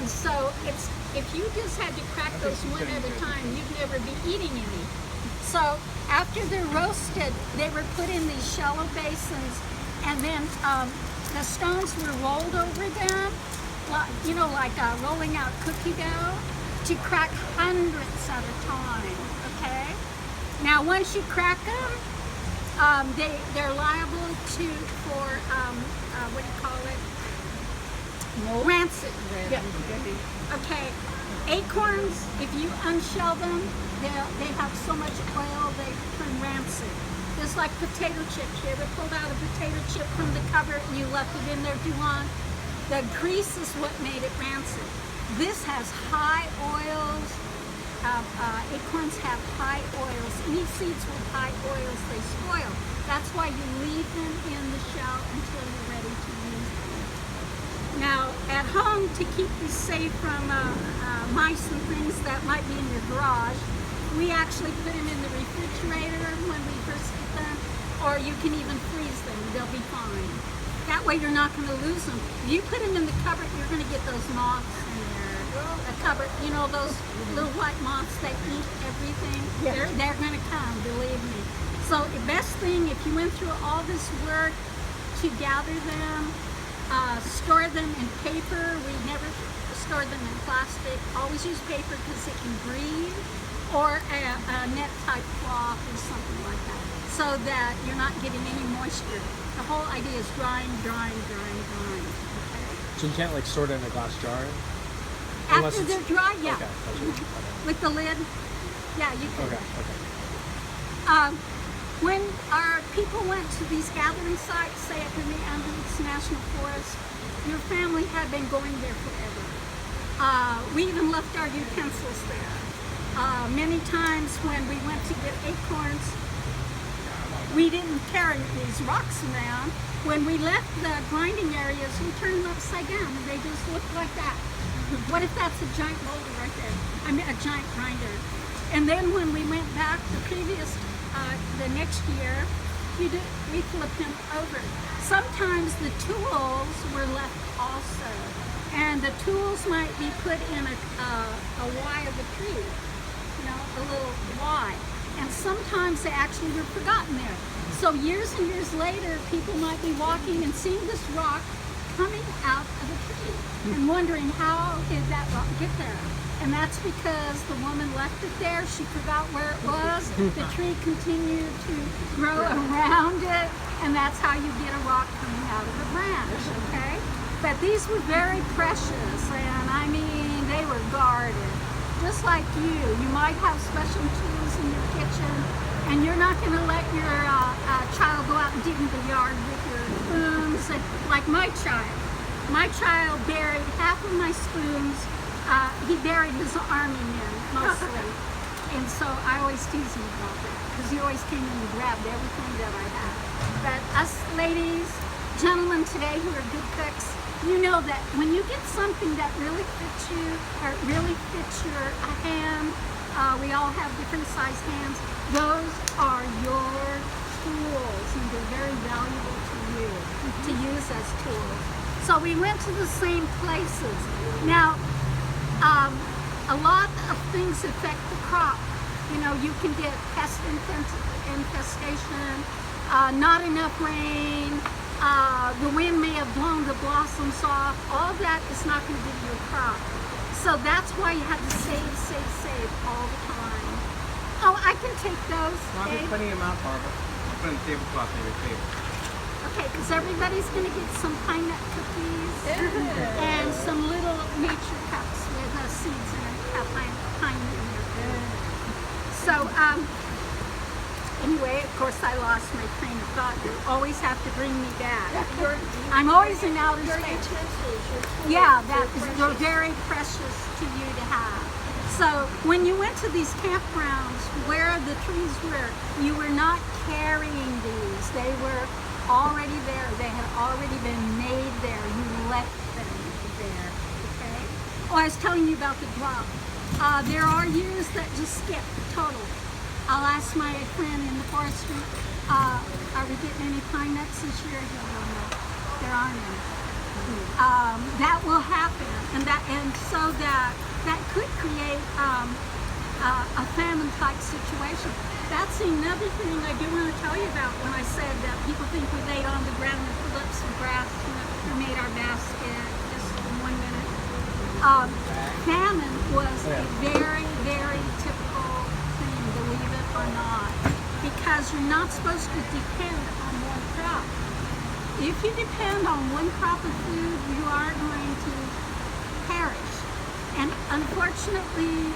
So if you just had to crack those one at a time, you'd never be eating any. So after they're roasted, they were put in these shallow basins, and then the stones were rolled over them, like rolling out cookie dough, to crack hundreds at a time. Okay. Now once you crack them, they're liable for what do you call it? Mold? Rancid. Yeah. Okay. Acorns, if you unshell them, they have so much oil they turn rancid. Just like potato chips. You ever pulled out a potato chip from the cupboard and you left it in there too long? The grease is what made it rancid. This has high oils. Acorns have high oils. Any seeds with high oils, they spoil. That's why you leave them in the shell until you're ready to use them. Now, at home, to keep you safe from mice and things that might be in your garage, we actually put them in the refrigerator when we first get them, or you can even freeze them. They'll be fine. That way you're not going to lose them. If you put them in the cupboard, you're going to get those moths in there. The cupboard, you know, those little white moths that eat everything? Yeah. They're going to come, believe me. So the best thing, if you went through all this work to gather them, store them in paper. We never store them in plastic. Always use paper because it can breathe, or a net type cloth or something like that, so that you're not getting any moisture. The whole idea is drying. Okay? So you can't like store it in a glass jar? After they're dry, yeah. Okay. With the lid, yeah, you can. Okay. When our people went to these gathering sites, say up in the Andrews National Forest, your family had been going there forever. We even left our utensils there. Many times when we went to get acorns, we didn't carry these rocks around. When we left the grinding areas, we turned them upside down and they just looked like that. What if that's a giant boulder right there? I mean, a giant grinder. And then when we went back the next year, we flipped them over. Sometimes the tools were left also, and the tools might be put in a Y of a tree, a little Y. And sometimes they actually were forgotten there. So years and years later, people might be walking and seeing this rock coming out of a tree and wondering, how did that rock get there? And that's because the woman left it there. She forgot where it was. The tree continued to grow around it, and that's how you get a rock coming out of a branch, okay? But these were very precious, and I mean, they were guarded. Just like you might have special tools in your kitchen, and you're not going to let your child go out and dig in the yard with your spoons. Like my child. My child buried half of my spoons. He buried his army men, mostly. And so I always tease him about that, because he always came in and grabbed everything that I had. But us ladies, gentlemen today who are good cooks, you know that when you get something that really fits you, or really fits your hand, we all have different sized hands, those are your tools, and they're very valuable to you, to use as tools. So we went to the same places. Now, a lot of things affect the crop. You can get pest infestation, not enough rain, the wind may have blown the blossoms off. All that is not going to give you a crop. So that's why you have to save all the time. Oh, I can take those. I'm just putting them out, Barbara. Put on the tablecloth near your table. Okay, because everybody's going to get some pine nut cookies and some little nature cups with seeds in it, pine in there. So, anyway, of course, I lost my train of thought. You always have to bring me back. I'm always in outer space. Yeah, they're very precious to you to have. So, when you went to these campgrounds where the trees were, you were not carrying these. They were already there. They had already been made there. You left them there, okay? Oh, I was telling you about the drop. There are years that just skip total. I'll ask my friend in the forestry, are we getting any pine nuts this year? He don't know. There aren't any. That will happen, and so that could create a famine type situation. That's another thing I do want to tell you about when I said that people think we laid on the ground and pulled up some grass, we made our basket just in 1 minute. Famine was a very, very typical thing, believe it or not, because you're not supposed to depend on one crop. If you depend on one crop of food, you are going to perish. And unfortunately,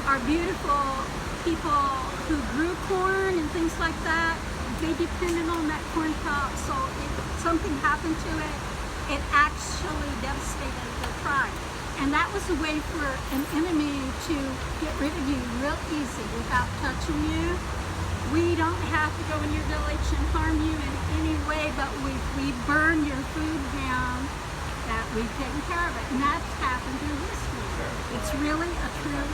our beautiful people who grew corn and things like that, they depended on that corn crop. So if something happened to it, it actually devastated their tribe. And that was a way for an enemy to get rid of you real easy without touching you. We don't have to go in your village and harm you in any way, but if we burn your food down, that we've taken care of it. And that's happened in history. It's really a true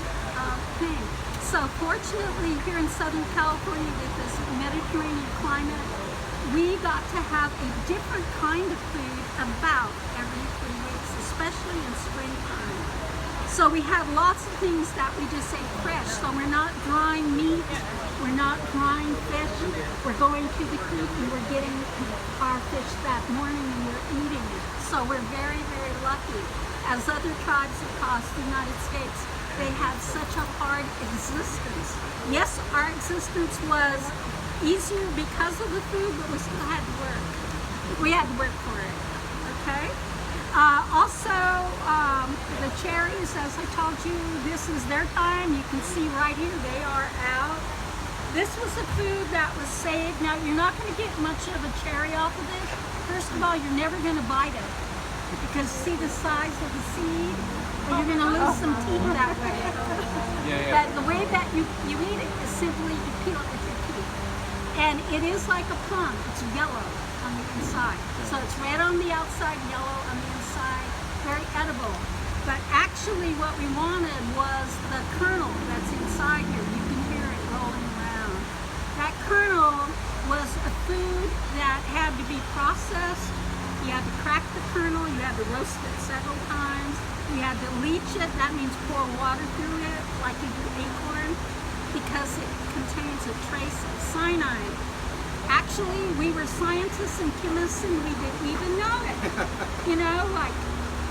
thing. So fortunately, here in Southern California with this Mediterranean climate, we got to have a different kind of food about every 3 weeks, especially in springtime. So we have lots of things that we just ate fresh. So we're not drying meat, we're not drying fish, we're going to the creek and we're getting our fish that morning and we're eating it. So we're very, very lucky. As other tribes across the United States, they had such a hard existence. Yes, our existence was easier because of the food, but we still had to work. We had to work for it, okay? Also, the cherries, as I told you, this is their time. You can see right here, they are out. This was a food that was saved. Now, you're not going to get much of a cherry off of this. First of all, you're never going to bite it because see the size of the seed? Well, you're going to lose some teeth that way. But the way that you eat it is simply you peel it with your teeth. And it is like a plum. It's yellow on the inside. So it's red on the outside, yellow on the inside. Very edible. But actually what we wanted was the kernel that's inside here. You can hear it rolling around. That kernel was a food that had to be processed. You had to crack the kernel. You had to roast it several times. You had to leach it. That means pour water through it like you do acorn because it contains a trace of cyanide. Actually, we were scientists and chemists and we didn't even know it. You know, like,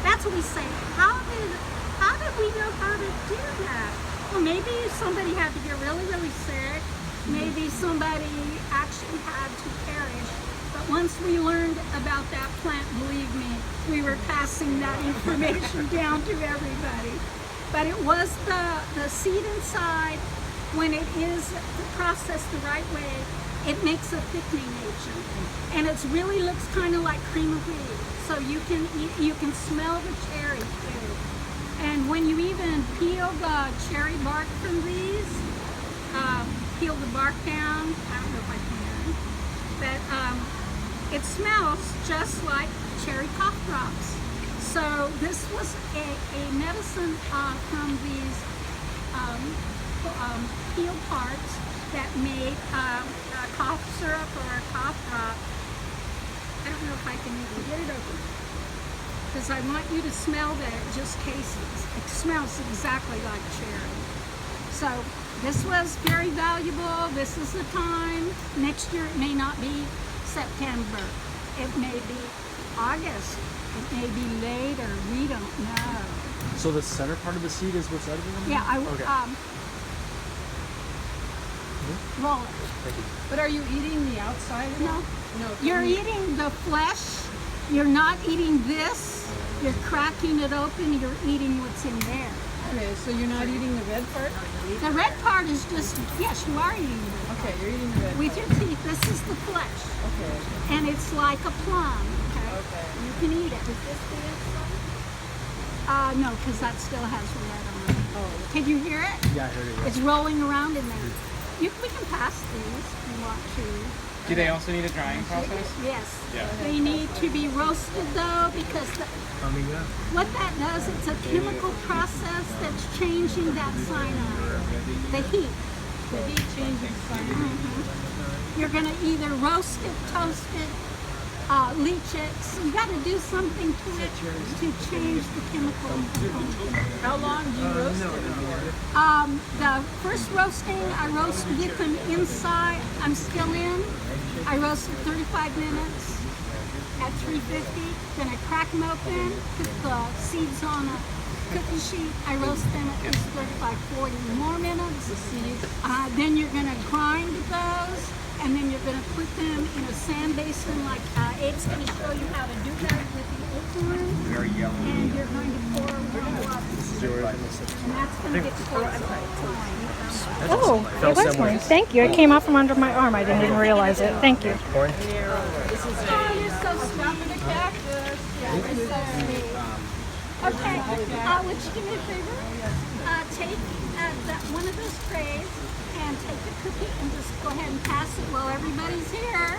that's what we say. How did we know how to do that? Well, maybe somebody had to get really, really sick. Maybe somebody actually had to perish. But once we learned about that plant, believe me, we were passing that information down to everybody. But it was the seed inside, when it is processed the right way, it makes a thickening agent. And it really looks kind of like cream of wheat. So you can eat, you can smell the cherry too. And when you even peel the cherry bark from these, peel the bark down, I don't know if I can, but it smells just like cherry cough drops. So this was a medicine from these peel parts that made a cough syrup or a cough drop. I don't know if I can even get it open because I want you to smell that it just tastes. It smells exactly like cherry. So this was very valuable. This is the time. Next year it may not be September. It may be August. It may be later. We don't know. So the center part of the seed is what's edible? Yeah, Okay. Roll it. Thank you. But are you eating the outside of it? No. No. You're eating the flesh. You're not eating this. You're cracking it open. You're eating what's in there. Okay, so you're not eating the red part? The red part is just, yes, you are eating it. Okay, you're eating the red With part. your teeth, this is the flesh. Okay. And it's like a plum, okay? Okay. You can eat it. Is this the inside? No, because that still has red on it. Oh. Can you hear it? Yeah, I heard it. It's rolling around in there. We can pass these if you want to. Do they also need a drying process? Yes. Yeah. They need to be roasted though because Coming up. what that does, it's a chemical process that's changing that cyanide. The heat. The heat changes cyanide. You're going to either roast it, toast it, leach it. So you got to do something to it to change the chemical component. How long do you roast it for? The first roasting, I roast with them inside. I'm still in. I roasted 35 minutes at 350. Then I crack them open, put the seeds on a cookie sheet. I roast them at least 35, 40 more minutes. Then you're going to grind those, and then you're going to put them in a sand basin like Abe's going to show you how to do that with the acorn. Very yellow. And you're going to pour warm water. And that's going to get poured over time. Oh, it was mine. Thank you. It came out from under my arm. I didn't even realize it. Thank you. Oh, you're so sweet. Yeah, you're so sweet. Okay, would you do me a favor? Take one of those trays and take the cookie and just go ahead and pass it while everybody's here.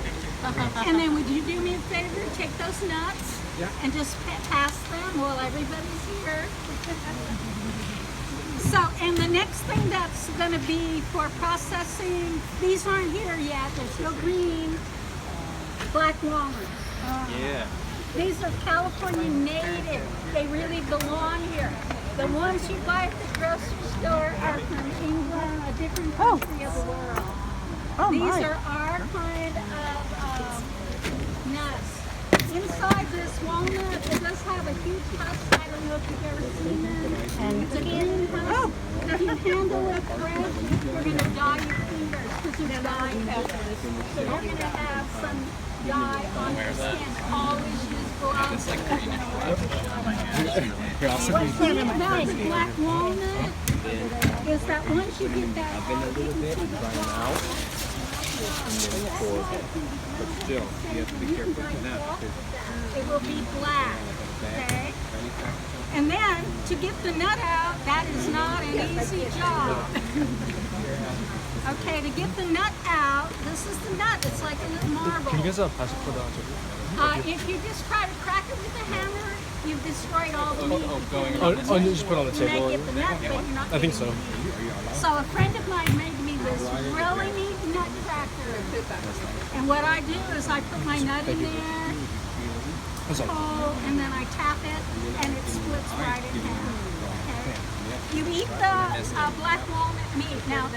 And then would you do me a favor? Take those nuts and just pass them while everybody's here. So, and the next thing that's going to be for processing, these aren't here yet. They're still green. Black walnuts. Yeah. These are California native. They really belong here. The ones you buy at the grocery store are from England, a different country of the world. Oh, These my. are our kind of nuts. Inside this walnut, it does have a huge husk. I don't know if you've ever seen it. And It's a green husk. If you handle it correct, you're going to dye your fingers because it's dye peppers. So you're going to have some dye on your skin. Always use gloves. What's neat about the black walnut is that once you get that out into the blood, But still, you have to be careful with the nut. it will be black. Okay? And then to get the nut out, that is not an easy job. Okay, to get the nut out, this is the nut. It's like a little marble. Can you guys pass it for the other? If you just try to crack it with a hammer, you've destroyed all the meat. Oh, you just put it on the You may table. get the nut, but you're not I think so. getting the meat. So a friend of mine made me this really neat nutcracker. And what I do is I put my nut in there, That's all. pull, and then I tap it, and it splits right in half. Okay? You eat the black walnut meat. Now,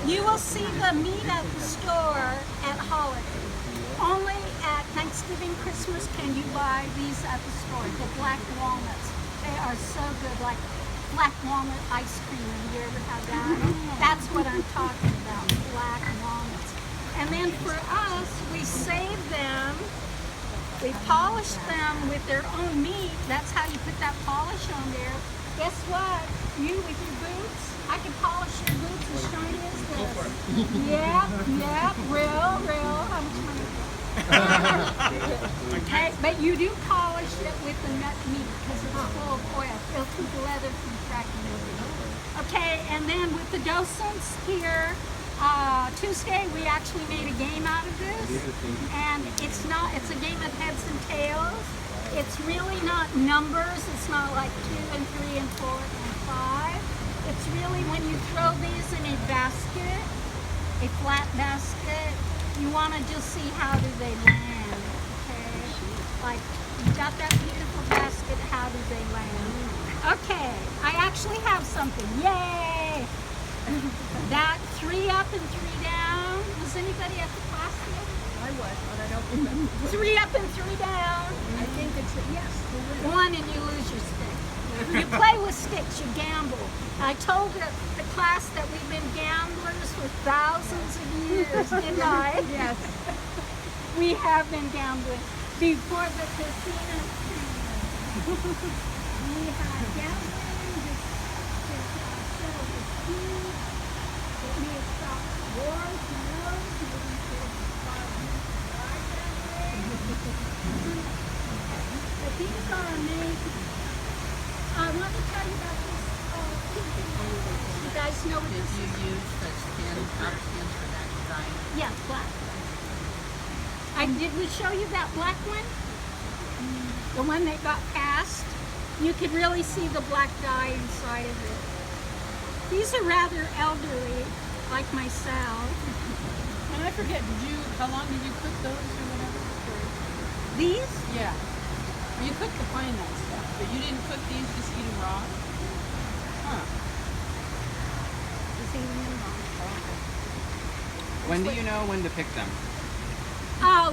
you will see the meat at the store at holiday. Only at Thanksgiving, Christmas can you buy these at the store, the black walnuts. They are so good, like black walnut ice cream. Have you ever had that? That's what I'm talking about, black walnuts. And then for us, we save them, we polish them with their own meat. That's how you put that polish on there. Guess what? You with your boots, I can polish your boots as shiny as this. Yeah, real. How much money? Okay, but you do polish it with the nut meat because it's full of oil. It'll keep the leather from cracking open. Okay, and then with the docents here, Tuesday we actually made a game out of this, and it's a game of heads and tails. It's really not numbers. It's not like 2 and 3 and 4 and 5. It's really when you throw these in a basket, a flat basket, you want to just see how do they land, okay? Like, you got that beautiful basket, how do they land? Okay, I actually have something, yay! That 3 up and 3 down. Was anybody at the class yet? I was, but I don't remember. 3 up and 3 down. I think it's yes. 1 and you lose your stick. You play with sticks, you gamble. I told the class that we've been gamblers for thousands of years, didn't I? Yes. We have been gambling before the casino. We had gambling, just settle disputes. It may have stopped wars, who knows? Maybe it could have died that way. But these are amazing. I want to tell you about this. You guys know what this is? Did you use the top skins for that design? Yeah, black. Did we show you that black one? The one that got cast? You could really see the black dye inside of it. These are rather elderly, like myself. And I forget, how long did you cook those or whatever? These? Yeah. You cook the pine nut stuff, but you didn't cook these, just eat them raw? Huh. Just eating them raw. When do you know when to pick them?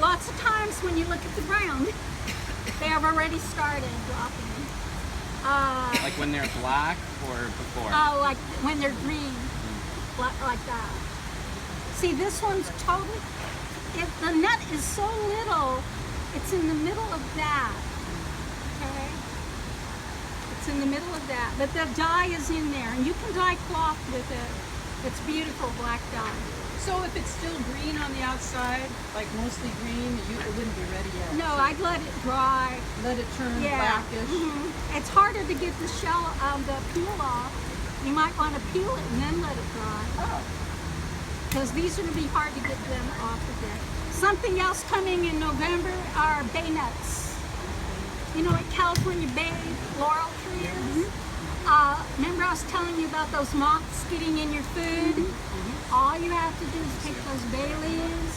Lots of times when you look at the ground, they have already started dropping. Like when they're black or before? Like when they're green, like that. See, this one's totally, the nut is so little, it's in the middle of that, okay? It's in the middle of that, but the dye is in there, and you can dye cloth with it. It's beautiful black dye. So if it's still green on the outside, like mostly green, it wouldn't be ready yet. No, I'd let it dry. Let it turn Yeah. blackish. It's harder to get the shell, the peel off. You might want to peel it and then let it dry. Oh. Because these are going to be hard to get them off of there. Something else coming in November are bay nuts. You know what California bay laurel tree is? Remember I was telling you about those moths getting in your food? All you have to do is take those bay leaves,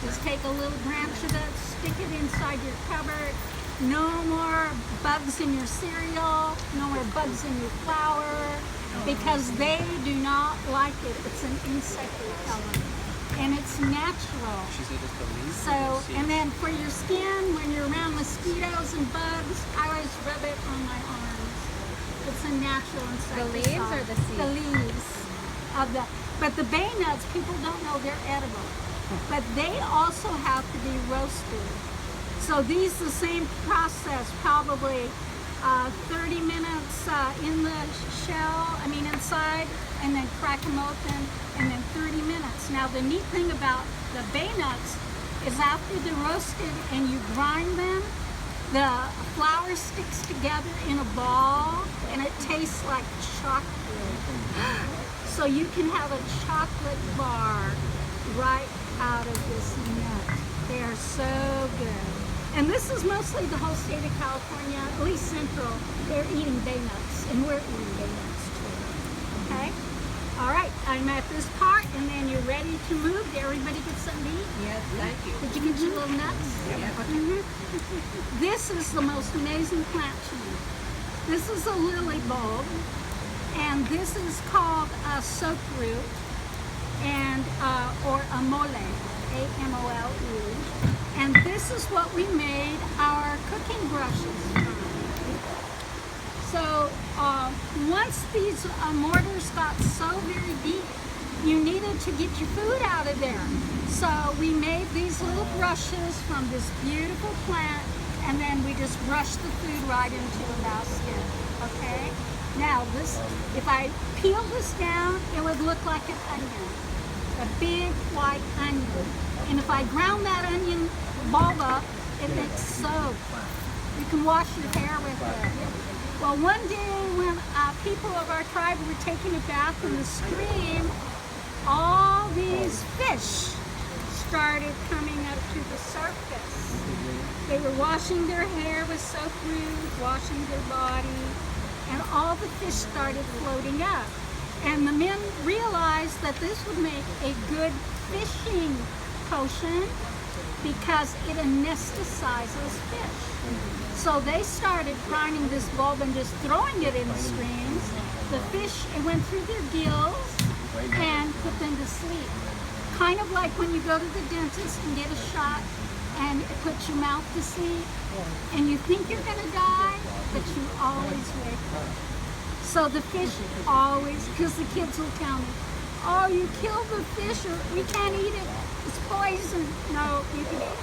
just take a little branch of it, stick it inside your cupboard. No more bugs in your cereal, no more bugs in your flour, because they do not like it. It's an insect repellent, and it's natural. She said just the leaves. So, and then for your skin, when you're around mosquitoes and bugs, I always rub it on my arms. It's a natural insecticide. The leaves or the seeds? The leaves of the. But the bay nuts, people don't know they're edible, but they also have to be roasted. So these, the same process, probably 30 minutes in the shell, inside, and then crack them open, and then 30 minutes. Now the neat thing about the bay nuts is after they're roasted and you grind them, the flour sticks together in a ball, and it tastes like chocolate. So you can have a chocolate bar right out of this nut. They are so good. And this is mostly the whole state of California, at least central. They're eating bay nuts, and we're eating bay nuts too. Okay? All right, I'm at this part, and then you're ready to move. Did everybody get something to eat? Yes, thank you. Did you get your little nuts? Yeah. This is the most amazing plant to me. This is a lily bulb, and this is called a soap root, and or a mole, A-M-O-L-E. And this is what we made our cooking brushes from. So once these mortars got so very deep, you needed to get your food out of there. So we made these little brushes from this beautiful plant, and then we just brushed the food right into a basket, okay? Now this, if I peel this down, it would look like an onion, a big white onion. And if I ground that onion bulb up, it makes soap. You can wash your hair with it. Well, one day when people of our tribe were taking a bath in the stream, all these fish started coming up to the surface. They were washing their hair with soap root, washing their body, and all the fish started floating up. And the men realized that this would make a good fishing potion because it anesthetizes fish. So they started grinding this bulb and just throwing it in the streams. The fish, it went through their gills and put them to sleep. Kind of like when you go to the dentist and get a shot and it puts your mouth to sleep and you think you're gonna die, but you always wake up. So the fish always, because the kids will tell me, oh, you killed the fish, or we can't eat it, it's poison. No, you can eat it.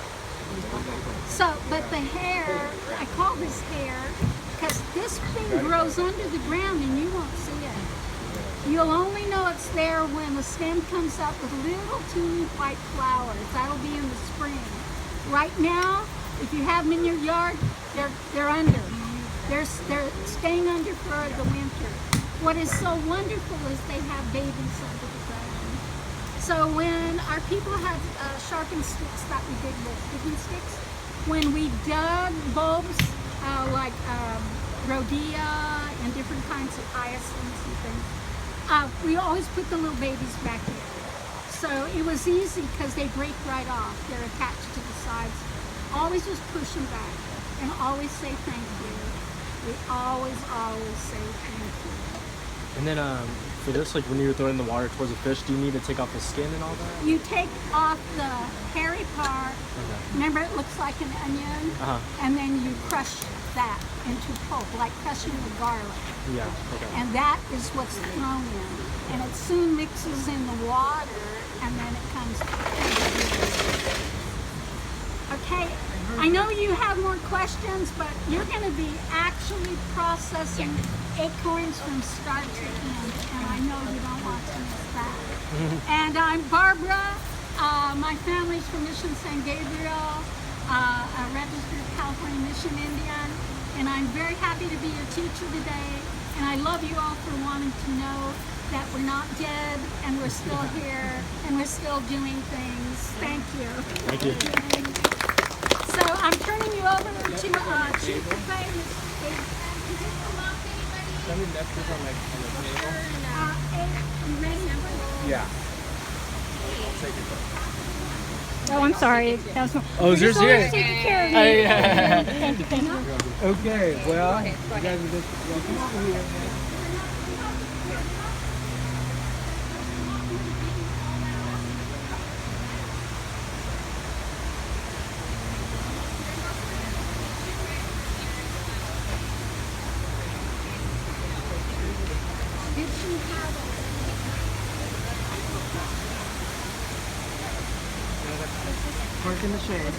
So, but the hair, I call this hair, because this thing grows under the ground and you won't see it. You'll only know it's there when the stem comes up with little teeny white flowers. That'll be in the spring. Right now, if you have them in your yard, they're under. They're staying under for the winter. What is so wonderful is they have babies under the ground. So when our people had sharpened sticks that we did with digging sticks, when we dug bulbs like rhodea and different kinds of hyacinths and things, we always put the little babies back in. So it was easy because they break right off. They're attached to the sides. always just pushing back and always say thank you. We always say thank you. And then for this, like when you throw it in the water towards the fish, do you need to take off the skin and all that? You take off the hairy part. Okay. Remember, it looks like an onion, and then you crush that into pulp, like crushing the garlic. Yeah. Okay. And that is what's thrown in. And it soon mixes in the water, and then it comes to the Okay, I know you have more questions, but you're going to be actually processing acorns from start to end, and I know you don't want to miss that. And I'm Barbara. My family's from Mission San Gabriel, a registered California Mission Indian, and I'm very happy to be your teacher today. And I love you all for wanting to know that we're not dead, and we're still here, and we're still doing things. Thank you. Thank you. So I'm turning you over to Chief Buffet. Send me napkins on the table. You ready? Yeah. Oh, I'm sorry. That was Oh, is yours here? taking care of me. Yeah. Thank you, thank you. Okay, well, you guys are just welcome over here. Did you have Park in the shade.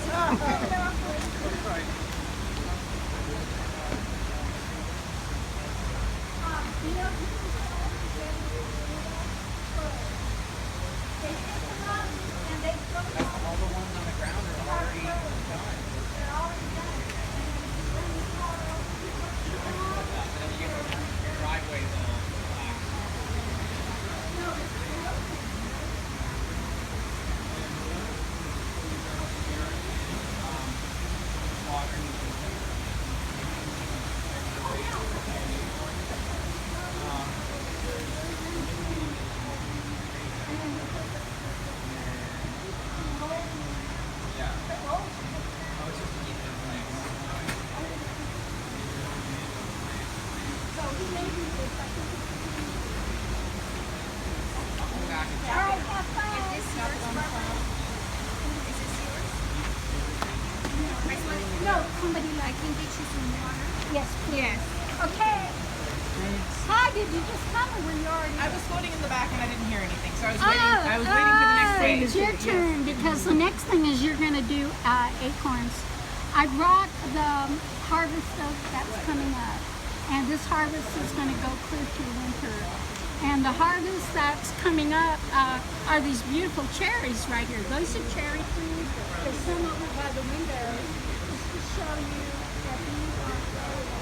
No, somebody like Can get you some water? yes, please. Yes. Okay. Hi, did you just come or were you already? I was floating in the back and I didn't hear anything, so I was waiting for the next phase. It's your turn because the next thing is you're going to do acorns. I brought the harvest that's coming up, and this harvest is going to go clear through winter. And the harvest that's coming up are these beautiful cherries right here. Those are cherry trees. There's some over by the window. Just to show you that these are cherries.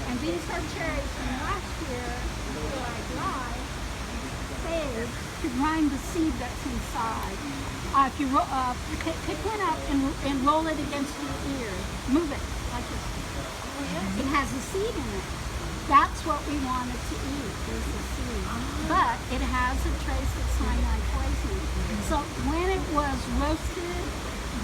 And these are cherries from last year before I dried, saved to grind the seed that's inside. If you pick one up and roll it against your ear, move it like this. It has a seed in it. That's what we wanted to eat, is the seed. But it has a trace of cyanide poisoning. So when it was roasted